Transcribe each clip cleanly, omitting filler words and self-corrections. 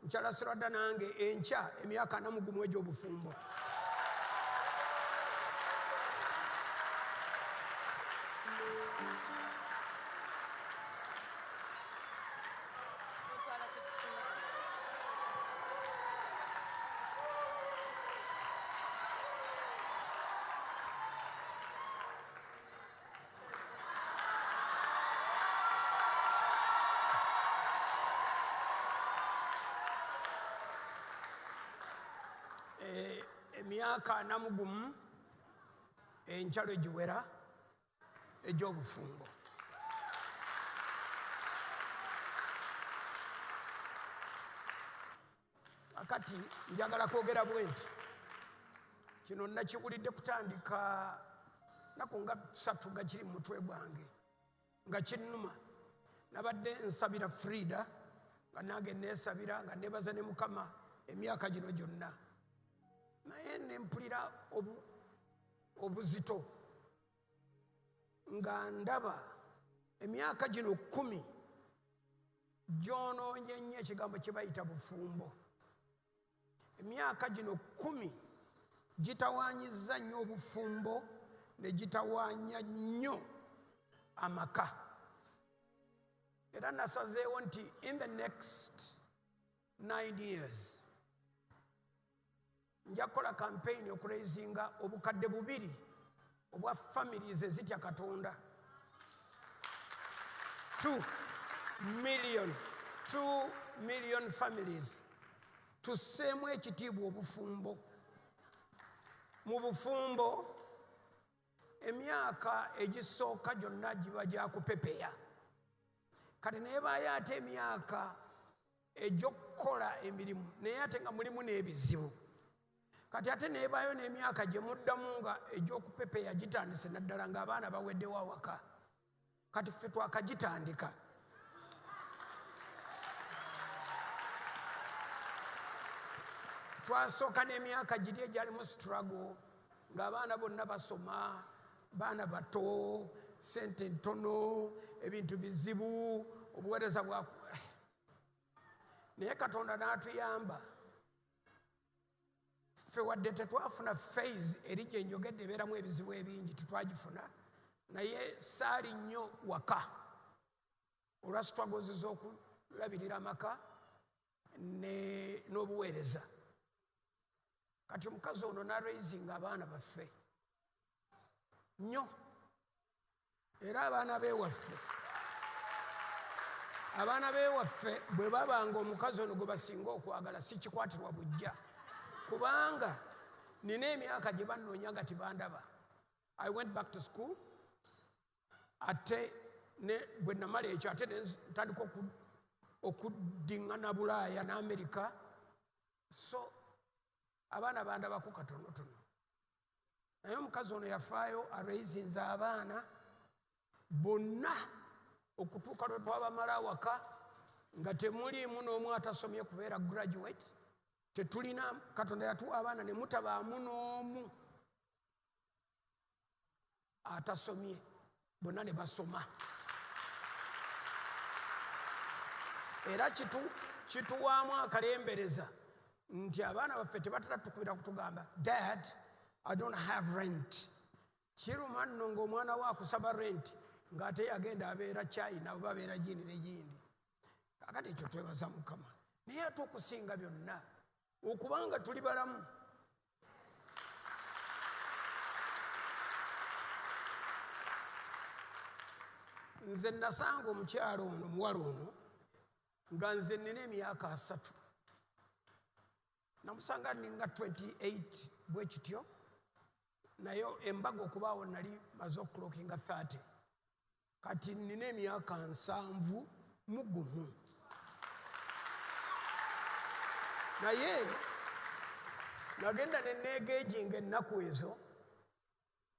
Nchala Sirwadda nange enkya emyaka 41 egy'obufumbo. Emyaka 41 enkyalo egiwera egy'obufumbo. Akati njagala kwogera bwenti kino nakiwulidde kutandika naku nga 3 nga kiri mu mutwe gwange nga kinnuma. Nabadde nsabira Frida nga nange neesabira nga nebaza ne Mukama emyaka gino gyonna, naye nempulira obuzito nga ndaba emyaka gino 10 gyonoonye nnyo ekigambo kye bayita bufumbo. Emyaka gino 10 gitawaanyizza nnyo obufumbo ne gitawaanya nnyo amaka. Era nasazeewo nti in the next 9 years nja kukola campaign okuraisinga obukadde 2 obwa families ezitya Katonda. 2 million families tusseemu ekitiibwa obufumbo. Mu bufumbo emyaka egisooka gyonna giba gyakupepeya, kati neebaayo ate emyaka egy'okukola emirimu naye ate nga mulimu n'ebizibu. Kati ate neebaayo n'emyaka gye muddamu nga egy'okupepeya gitandise naddala ng'abaana baweddewo awaka. Kati ffe twakagitandika. Twasooka n'emyaka giri egyalimu struggle ng'abaana bonna basoma, baana bato, sente ntono, ebintu bizibu, obuweereza bwa. Naye Katonda n'atuyamba. Ffe wadde tetwafuna phase eri gye njogedde ebeeramu ebizibu ebingi, tetwagifuna, naye saali nnyo waka olwa struggles z'okulabirira amaka n'obuweereza. Kati omukazi ono n'araisinga abaana baffe nnyo, era abaana beewaffe bwe babanga omukazi ono gwe basinga okwagala si kikwatirwa bujja, kubanga nina emyaka gye bannoonya nga tibandaba. I went back to school, ate bwe namala ekyo ate ntandika okuddiŋŋana Bulaaya n'Amerika, so abaana bandabako katonotono. Naye omukazi ono yafaayo araisinze abaana bonna okutuuka lwe twabamala awaka nga temuliimu n'omu atasomye kubeera graduate. Tetulina, Katonda yatuwa abaana ne mutabaamu n'omu atasomye, bonna ne basoma. Era kituwaamu akalembereza nti abaana baffe tebatera tukubira kutugamba, Dad, I don't have rent. Kiruma nno ng'omwana we akusaba rent ng'ate yagenda abeera China oba abeera gindi ne gindi. Kakati ekyo twebaza Mukama. Naye ate okusinga byonna okubanga tuli balamu, nze nasanga omukyalo ono omuwala ono nga nze nina emyaka 3, namusanga ninga 28 bwe kityo, naye embaga okubaawo nali maze okulokinga 30. Kati nina emyaka 71. Naye nagenda ne neegejinga ennaku ezo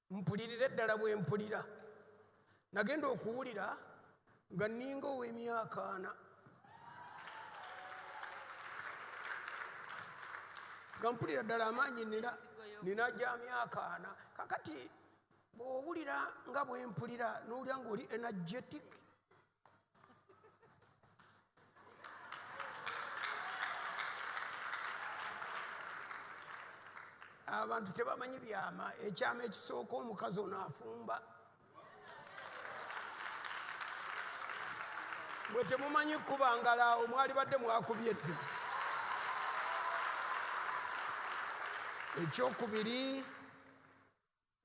mpulirira eddala bwe mpulira. Nagenda okuwulira nga ninga ow'emyaka 4, nga mpulira ddala amaanyi nina gya myaka 4. Kakati bw'owulira nga bwe mpulira n'owulira ng'oli energetic, abantu tebamanyi byama. Ekyama ekisooka omukazi ono afumba. Bwe temumanyi kubangalaawo mwali badde mwakubye dde. Ekyokubiri,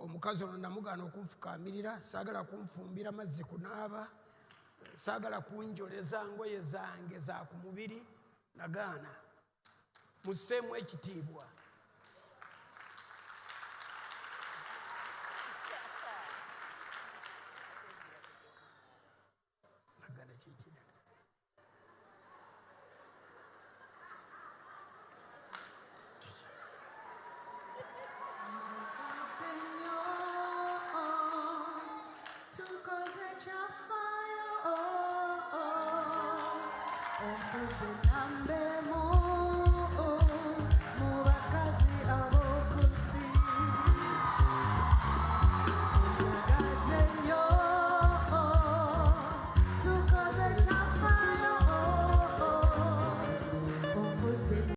omukazi ono namugaana okunfukaamirira, saagala kunfumbira mazzi kunaaba, saagala kunjoleza ngoye zange za ku mubiri, nagaana. Musseemu ekitiibwa. Nagaana kiki? Nambe